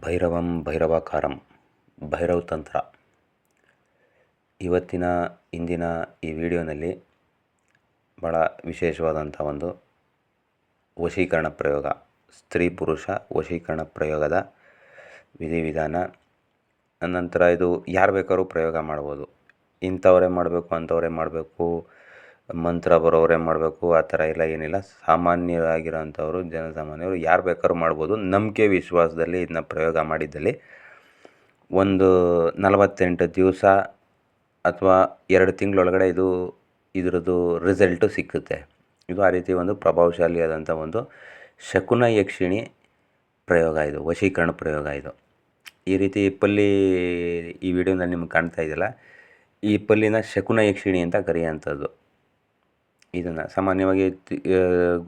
ಭೈರವಂ ಭೈರವಾಕಾರಂ ಭೈರವ್ ತಂತ್ರ. ಇಂದಿನ ಈ ವಿಡಿಯೋನಲ್ಲಿ ಭಾಳ ವಿಶೇಷವಾದಂಥ ಒಂದು ವಶೀಕರಣ ಪ್ರಯೋಗ, ಸ್ತ್ರೀ ಪುರುಷ ವಶೀಕರಣ ಪ್ರಯೋಗದ ವಿಧಿವಿಧಾನ. ನಂತರ ಇದು ಯಾರು ಬೇಕಾದ್ರೂ ಪ್ರಯೋಗ ಮಾಡ್ಬೋದು. ಇಂಥವರೇ ಮಾಡಬೇಕು, ಅಂಥವರೇ ಮಾಡಬೇಕು, ಮಂತ್ರ ಬರೋವರೇ ಮಾಡಬೇಕು, ಆ ಥರ ಎಲ್ಲ ಏನಿಲ್ಲ. ಸಾಮಾನ್ಯರಾಗಿರೋಂಥವ್ರು, ಜನಸಾಮಾನ್ಯರು ಯಾರು ಬೇಕಾದ್ರೂ ಮಾಡ್ಬೋದು. ನಂಬಿಕೆ ವಿಶ್ವಾಸದಲ್ಲಿ ಇದನ್ನ ಪ್ರಯೋಗ ಮಾಡಿದ್ದಲ್ಲಿ ಒಂದು 48 ದಿವಸ ಅಥವಾ 2 ತಿಂಗಳೊಳಗಡೆ ಇದರದ್ದು ರಿಸಲ್ಟು ಸಿಕ್ಕುತ್ತೆ. ಇದು ಆ ರೀತಿ ಒಂದು ಪ್ರಭಾವಶಾಲಿಯಾದಂಥ ಒಂದು ಶಕುನ ಯಕ್ಷಿಣಿ ಪ್ರಯೋಗ, ಇದು ವಶೀಕರಣ ಪ್ರಯೋಗ. ಇದು ಈ ರೀತಿ ಪಲ್ಲಿ ಈ ವಿಡಿಯೋನಲ್ಲಿ ನಿಮ್ಗೆ ಕಾಣ್ತಾ ಇದೆಯಲ್ಲ, ಈ ಪಲ್ಲಿನ ಶಕುನ ಯಕ್ಷಿಣಿ ಅಂತ ಕರೆಯುವಂಥದ್ದು. ಇದನ್ನು ಸಾಮಾನ್ಯವಾಗಿ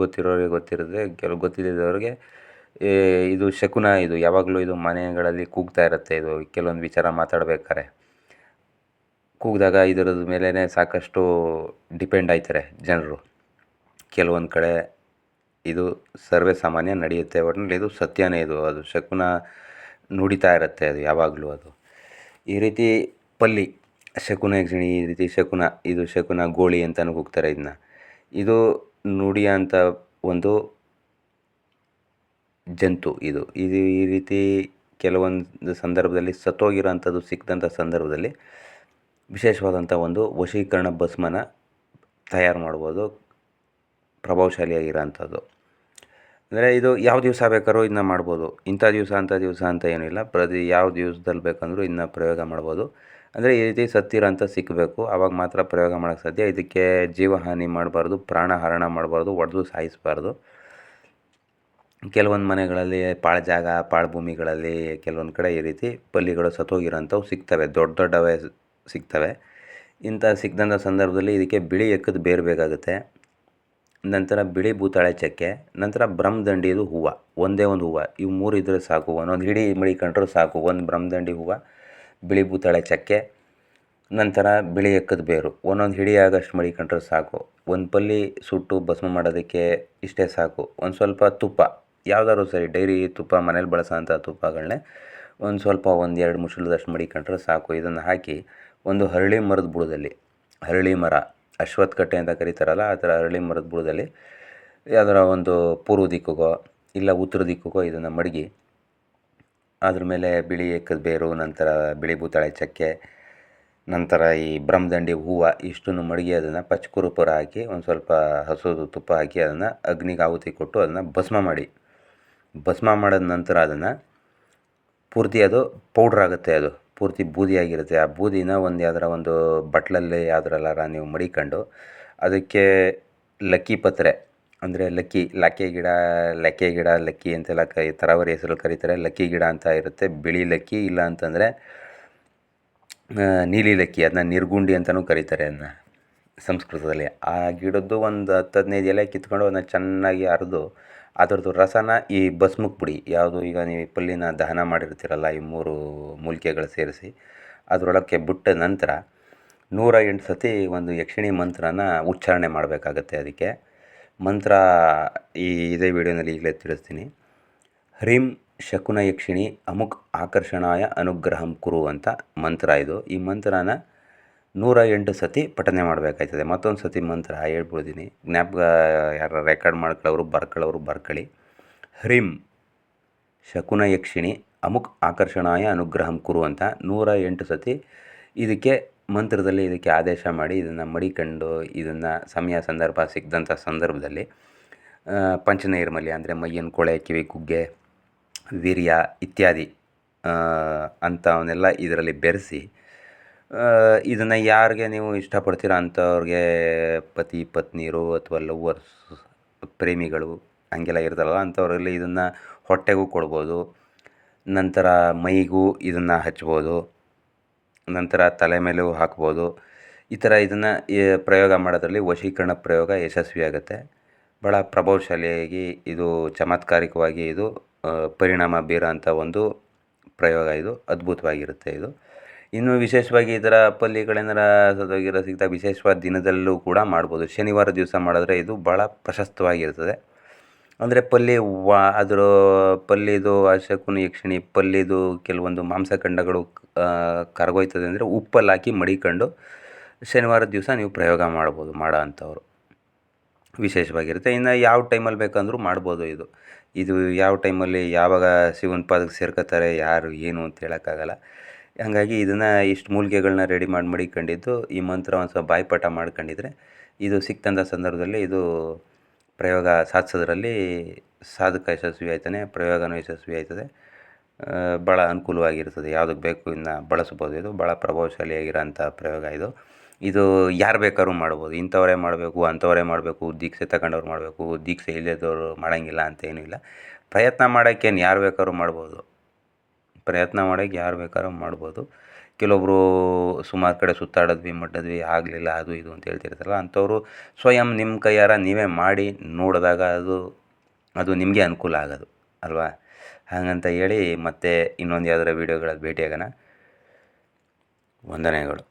ಗೊತ್ತಿರೋರಿಗೆ ಗೊತ್ತಿರುತ್ತೆ, ಕೆಲವು ಗೊತ್ತಿದ್ದವ್ರಿಗೆ ಇದು ಶಕುನ. ಇದು ಯಾವಾಗಲೂ ಇದು ಮನೆಗಳಲ್ಲಿ ಕೂಗ್ತಾ ಇರುತ್ತೆ. ಇದು ಕೆಲವೊಂದು ವಿಚಾರ ಮಾತಾಡಬೇಕಾರೆ ಕೂಗಿದಾಗ ಇದರದ ಮೇಲೇ ಸಾಕಷ್ಟು ಡಿಪೆಂಡ್ ಆಯ್ತಾರೆ ಜನರು. ಕೆಲವೊಂದು ಕಡೆ ಇದು ಸರ್ವೇ ಸಾಮಾನ್ಯ ನಡೆಯುತ್ತೆ. ಒಟ್ಟಿನಲ್ಲಿ ಇದು ಸತ್ಯನೇ. ಅದು ಶಕುನ ನುಡಿತಾ ಇರುತ್ತೆ, ಅದು ಯಾವಾಗಲೂ. ಅದು ಈ ರೀತಿ ಪಲ್ಲಿ ಶಕುನ ಯಕ್ಷಿಣಿ, ಈ ರೀತಿ ಶಕುನ, ಇದು ಶಕುನ ಗೋಳಿ ಅಂತಲೂ ಕೂಗ್ತಾರೆ ಇದನ್ನ. ಇದು ನುಡಿಯೋಂಥ ಒಂದು ಜಂತು. ಇದು ಈ ರೀತಿ ಕೆಲವೊಂದು ಸಂದರ್ಭದಲ್ಲಿ ಸತ್ತೋಗಿರೋಂಥದ್ದು ಸಿಕ್ಕಿದಂಥ ಸಂದರ್ಭದಲ್ಲಿ ವಿಶೇಷವಾದಂಥ ಒಂದು ವಶೀಕರಣ ಭಸ್ಮನ ತಯಾರು ಮಾಡ್ಬೋದು, ಪ್ರಭಾವಶಾಲಿಯಾಗಿರೋಂಥದ್ದು. ಅಂದರೆ ಇದು ಯಾವ ದಿವಸ ಬೇಕಾದ್ರೂ ಇದನ್ನ ಮಾಡ್ಬೋದು. ಇಂಥ ದಿವಸ ಅಂಥ ದಿವಸ ಅಂತ ಏನಿಲ್ಲ, ಯಾವ ದಿವಸದಲ್ಲಿ ಬೇಕಂದ್ರೂ ಇದನ್ನ ಪ್ರಯೋಗ ಮಾಡ್ಬೋದು. ಅಂದರೆ ಈ ರೀತಿ ಸತ್ತಿರೋಂಥ ಸಿಕ್ಕಬೇಕು, ಆವಾಗ ಮಾತ್ರ ಪ್ರಯೋಗ ಮಾಡೋಕ್ಕೆ ಸಾಧ್ಯ. ಇದಕ್ಕೆ ಜೀವಹಾನಿ ಮಾಡಬಾರ್ದು, ಪ್ರಾಣಹರಣ ಮಾಡಬಾರ್ದು, ಹೊಡೆದು ಸಾಯಿಸಬಾರ್ದು. ಕೆಲವೊಂದು ಮನೆಗಳಲ್ಲಿ ಪಾಳು ಭೂಮಿಗಳಲ್ಲಿ ಕೆಲವೊಂದು ಕಡೆ ಈ ರೀತಿ ಪಲ್ಲಿಗಳು ಸತ್ತೋಗಿರೋಂಥವು ಸಿಗ್ತವೆ, ದೊಡ್ಡವೇ ಸಿಗ್ತವೆ. ಇಂಥ ಸಿಕ್ಕದಂಥ ಸಂದರ್ಭದಲ್ಲಿ ಇದಕ್ಕೆ ಬಿಳಿ ಎಕ್ಕದ ಬೇರು ಬೇಕಾಗುತ್ತೆ. ನಂತರ ಬಿಳಿ ಭೂತಾಳೆ ಚಕ್ಕೆ, ನಂತರ ಬ್ರಹ್ಮದಂಡಿದು ಹೂವು, ಒಂದೇ ಒಂದು ಹೂವು. ಇವು 3 ಇದ್ದರೆ ಸಾಕು. ಒಂದೊಂದು ಹಿಡಿ ಮಡಿಕೊಂಡ್ರೂ ಸಾಕು. ಒಂದು ಬ್ರಹ್ಮದಂಡಿ ಹೂವು, ಬಿಳಿ ಭೂತಾಳೆ ಚಕ್ಕೆ, ನಂತರ ಬಿಳಿ ಎಕ್ಕದ ಬೇರು. ಒಂದೊಂದು ಹಿಡಿ ಆಗೋಷ್ಟು ಮಡಿಕೊಂಡ್ರೆ ಸಾಕು. ಒಂದು ಪಲ್ಲಿ ಸುಟ್ಟು ಭಸ್ಮ ಮಾಡೋದಕ್ಕೆ ಇಷ್ಟೇ ಸಾಕು. ಒಂದು ಸ್ವಲ್ಪ ತುಪ್ಪ, ಯಾವುದಾದ್ರು ಸರಿ, ಡೈರಿ ತುಪ್ಪ, ಮನೇಲಿ ಬಳಸೋಂಥ ತುಪ್ಪಗಳನ್ನೇ ಒಂದು ಸ್ವಲ್ಪ 1-2 ಮುಚ್ಚಳದಷ್ಟು ಮಡಿಕೊಂಡ್ರೆ ಸಾಕು. ಇದನ್ನು ಹಾಕಿ ಒಂದು ಹರಳಿ ಮರದ ಬುಡದಲ್ಲಿ, ಹರಳಿ ಮರ, ಅಶ್ವತ್ಥಕಟ್ಟೆ ಅಂತ ಕರೀತಾರಲ್ಲ, ಆ ಥರ ಹರಳಿ ಮರದ ಬುಡದಲ್ಲಿ ಯಾವ್ದಾರ ಒಂದು ಪೂರ್ವ ದಿಕ್ಕಿಗೋ ಇಲ್ಲ ಉತ್ತರ ದಿಕ್ಕಿಗೋ ಇದನ್ನು ಮಡಗಿ, ಅದ್ರ ಮೇಲೆ ಬಿಳಿ ಎಕ್ಕದ ಬೇರು, ನಂತರ ಬಿಳಿ ಭೂತಾಳೆ ಚಕ್ಕೆ, ನಂತರ ಈ ಬ್ರಹ್ಮದಂಡಿ ಹೂವು ಇಷ್ಟನ್ನು ಮಡಗಿ ಅದನ್ನು ಪಚ್ಚಕರ್ಪೂರ ಹಾಕಿ ಒಂದು ಸ್ವಲ್ಪ ಹಸುದು ತುಪ್ಪ ಹಾಕಿ ಅದನ್ನು ಅಗ್ನಿಗೆ ಆಹುತಿ ಕೊಟ್ಟು ಅದನ್ನು ಭಸ್ಮ ಮಾಡಿದ ನಂತರ ಅದನ್ನು ಪೂರ್ತಿ ಅದು ಪೌಡ್ರ್ ಆಗುತ್ತೆ. ಅದು ಪೂರ್ತಿ ಬೂದಿಯಾಗಿರುತ್ತೆ. ಆ ಬೂದಿನ ಯಾವ್ದಾರ ಒಂದು ಬಟ್ಲಲ್ಲಿ ಯಾವುದ್ರಲ್ಲಾರ ನೀವು ಮಡಿಕೊಂಡು ಅದಕ್ಕೆ ಲಕ್ಕಿ ಪತ್ರೆ, ಅಂದರೆ ಲಕ್ಕೆ ಗಿಡ ಲಕ್ಕಿ ಅಂತೆಲ್ಲ ತರಾವರಿ ಹೆಸರಲ್ಲಿ ಕರೀತಾರೆ. ಲಕ್ಕಿ ಗಿಡ ಅಂತ ಇರುತ್ತೆ, ಬಿಳಿ ಲಕ್ಕಿ, ಇಲ್ಲ ಅಂತಂದರೆ ನೀಲಿ ಲಕ್ಕಿ, ಅದನ್ನ ನಿರ್ಗುಂಡಿ ಅಂತಲೂ ಕರೀತಾರೆ ಅದನ್ನ ಸಂಸ್ಕೃತದಲ್ಲಿ. ಆ ಗಿಡದ್ದು ಒಂದು 10-15 ಎಲೆ ಕಿತ್ಕೊಂಡು ಅದನ್ನ ಚೆನ್ನಾಗಿ ಅರೆದು ಅದರದ್ದು ರಸನ ಈ ಭಸ್ಮಕ್ಕೆ ಬಿಡಿ. ಯಾವುದು ಈಗ ನೀವು ಈ ಪಲ್ಲಿನ ದಹನ ಮಾಡಿರ್ತೀರಲ್ಲ, ಈ 3 ಮೂಲಿಕೆಗಳು ಸೇರಿಸಿ ಅದರೊಳಕ್ಕೆ ಬಿಟ್ಟ ನಂತರ 108 ಸತಿ ಒಂದು ಯಕ್ಷಿಣಿ ಮಂತ್ರನ ಉಚ್ಚಾರಣೆ ಮಾಡಬೇಕಾಗತ್ತೆ. ಅದಕ್ಕೆ ಮಂತ್ರ ಇದೇ ವಿಡಿಯೋನಲ್ಲಿ ಈಗಲೇ ತಿಳಿಸ್ತೀನಿ. ಹ್ರೀಂ ಶಕುನ ಯಕ್ಷಿಣಿ ಅಮುಕ್ ಆಕರ್ಷಣಾಯ ಅನುಗ್ರಹಂ ಕುರು ಅಂತ ಮಂತ್ರ ಇದು. ಈ ಮಂತ್ರನ 108 ಸತಿ ಪಠನೆ ಮಾಡಬೇಕಾಯ್ತದೆ. ಮತ್ತೊಂದು ಸತಿ ಮಂತ್ರ ಹೇಳ್ಬಿಡ್ತೀನಿ, ಜ್ಞಾಪಕ ಯಾರು ರೆಕಾರ್ಡ್ ಮಾಡ್ಕೊಳ್ಳೋರು ಬರ್ಕೊಳ್ಳಿ. ಹ್ರೀಂ ಶಕುನ ಯಕ್ಷಿಣಿ ಅಮುಕ್ ಆಕರ್ಷಣಾಯ ಅನುಗ್ರಹಂ ಕುರು ಅಂತ 108 ಸತಿ ಇದಕ್ಕೆ ಮಂತ್ರದಲ್ಲಿ ಇದಕ್ಕೆ ಆದೇಶ ಮಾಡಿ ಇದನ್ನು ಮಡಿಕೊಂಡು, ಇದನ್ನು ಸಮಯ ಸಂದರ್ಭ ಸಿಕ್ಕದಂಥ ಸಂದರ್ಭದಲ್ಲಿ ಪಂಚನೈರ್ಮಲ್ಯ ಅಂದರೆ ಮೈಯನ್ನು ಕೊಳೆ, ಕಿವಿ ಕುಗ್ಗೆ, ವೀರ್ಯ ಇತ್ಯಾದಿ ಅಂಥವನ್ನೆಲ್ಲ ಇದರಲ್ಲಿ ಬೆರೆಸಿ ಇದನ್ನು ಯಾರಿಗೆ ನೀವು ಇಷ್ಟಪಡ್ತೀರೋ ಅಂಥವ್ರಿಗೆ, ಪತಿ ಪತ್ನಿಯರು ಅಥವಾ ಲವ್ವರ್ಸ್, ಪ್ರೇಮಿಗಳು ಹಂಗೆಲ್ಲ ಇರ್ತಾರಲ್ಲ ಅಂಥವ್ರಲ್ಲಿ ಇದನ್ನು ಹೊಟ್ಟೆಗೂ ಕೊಡ್ಬೋದು. ನಂತರ ಮೈಗೂ ಇದನ್ನು ಹಚ್ಬೋದು, ನಂತರ ತಲೆ ಮೇಲೂ ಹಾಕ್ಬೋದು. ಈ ಥರ ಇದನ್ನು ಪ್ರಯೋಗ ಮಾಡೋದ್ರಲ್ಲಿ ವಶೀಕರಣ ಪ್ರಯೋಗ ಯಶಸ್ವಿಯಾಗುತ್ತೆ. ಭಾಳ ಪ್ರಭಾವಶಾಲಿಯಾಗಿ ಇದು ಚಮತ್ಕಾರಿಕವಾಗಿ ಇದು ಪರಿಣಾಮ ಬೀರೋಂಥ ಒಂದು ಪ್ರಯೋಗ. ಇದು ಅದ್ಭುತವಾಗಿರುತ್ತೆ. ಇದು ಇನ್ನು ವಿಶೇಷವಾಗಿ ಇದರ ಪಲ್ಲಿಗಳೇನಾರ ವಿಶೇಷವಾದ ದಿನದಲ್ಲೂ ಕೂಡ ಮಾಡ್ಬೋದು. ಶನಿವಾರ ದಿವಸ ಮಾಡಿದ್ರೆ ಇದು ಭಾಳ ಪ್ರಶಸ್ತವಾಗಿರ್ತದೆ. ಅಂದರೆ ಅದರ ಪಲ್ಯದು ಶಕುನಿ ಯಕ್ಷಿಣಿ ಪಲ್ಯದು ಕೆಲವೊಂದು ಮಾಂಸಖಂಡಗಳು ಕರಗೋಯ್ತದೆ ಅಂದರೆ ಉಪ್ಪಲ್ಲಿ ಹಾಕಿ ಮಡಿಕೊಂಡು ಶನಿವಾರದ ದಿವಸ ನೀವು ಪ್ರಯೋಗ ಮಾಡ್ಬೋದು ಮಾಡೋ ಅಂಥವ್ರು ವಿಶೇಷವಾಗಿರುತ್ತೆ. ಇನ್ನು ಯಾವ ಟೈಮಲ್ಲಿ ಬೇಕಂದ್ರೂ ಮಾಡ್ಬೋದು ಇದು ಯಾವ ಟೈಮಲ್ಲಿ ಯಾವಾಗ ಶಿವನ ಪಾದಕ್ಕೆ ಸೇರ್ಕೋತಾರೆ ಯಾರು ಏನು ಅಂತ ಹೇಳೋಕ್ಕಾಗಲ್ಲ. ಹಾಗಾಗಿ ಇದನ್ನು ಇಷ್ಟು ಮೂಲಿಕೆಗಳನ್ನ ರೆಡಿ ಮಾಡಿ ಮಡಿಕೊಂಡಿದ್ದು ಈ ಮಂತ್ರ ಒಂದು ಸ್ವಲ್ಪ ಬಾಯಿಪಾಠ ಮಾಡ್ಕೊಂಡಿದ್ರೆ ಇದು ಸಿಕ್ತಂಥ ಸಂದರ್ಭದಲ್ಲಿ ಇದು ಪ್ರಯೋಗ ಸಾಧಿಸೋದ್ರಲ್ಲಿ ಸಾಧಕ ಯಶಸ್ವಿ ಆಯ್ತಾನೆ, ಪ್ರಯೋಗನೂ ಯಶಸ್ವಿ ಆಯ್ತದೆ. ಭಾಳ ಅನುಕೂಲವಾಗಿರ್ತದೆ, ಯಾವುದಕ್ಕೆ ಬೇಕು ಇನ್ನು ಬಳಸ್ಬೋದು. ಇದು ಭಾಳ ಪ್ರಭಾವಶಾಲಿಯಾಗಿರೋಂಥ ಪ್ರಯೋಗ ಇದು ಯಾರು ಬೇಕಾದ್ರೂ ಮಾಡ್ಬೋದು. ಇಂಥವರೇ ಮಾಡಬೇಕು ಅಂಥವರೇ ಮಾಡಬೇಕು, ದೀಕ್ಷೆ ತಗೊಂಡವ್ರು ಮಾಡಬೇಕು, ದೀಕ್ಷೆ ಇಲ್ಲದವ್ರು ಮಾಡೋಂಗಿಲ್ಲ ಅಂತ ಏನೂ ಇಲ್ಲ. ಪ್ರಯತ್ನ ಮಾಡೋಕ್ಕೇನು ಯಾರು ಬೇಕಾದ್ರೂ ಮಾಡ್ಬೋದು. ಪ್ರಯತ್ನ ಮಾಡೋಕ್ಕೆ ಯಾರು ಬೇಕಾದ್ರೂ ಮಾಡ್ಬೋದು. ಕೆಲವೊಬ್ಬರು ಸುಮಾರು ಕಡೆ ಸುತ್ತಾಡಿದ್ವಿ ಮಡ್ಡಿದ್ವಿ ಆಗಲಿಲ್ಲ ಅದು ಇದು ಅಂತ ಹೇಳ್ತಿರ್ತಾರಲ್ಲ, ಅಂಥವ್ರು ಸ್ವಯಂ ನಿಮ್ಮ ಕೈಯಾರ ನೀವೇ ಮಾಡಿ ನೋಡಿದಾಗ ಅದು ನಿಮಗೆ ಅನುಕೂಲ ಆಗೋದು ಅಲ್ವಾ. ಹಾಗಂತ ಹೇಳಿ ಮತ್ತೆ ಇನ್ನೊಂದು ಯಾವ್ದಾರ ವೀಡಿಯೋಗಳಲ್ಲಿ ಭೇಟಿಯಾಗೋಣ. ವಂದನೆಗಳು.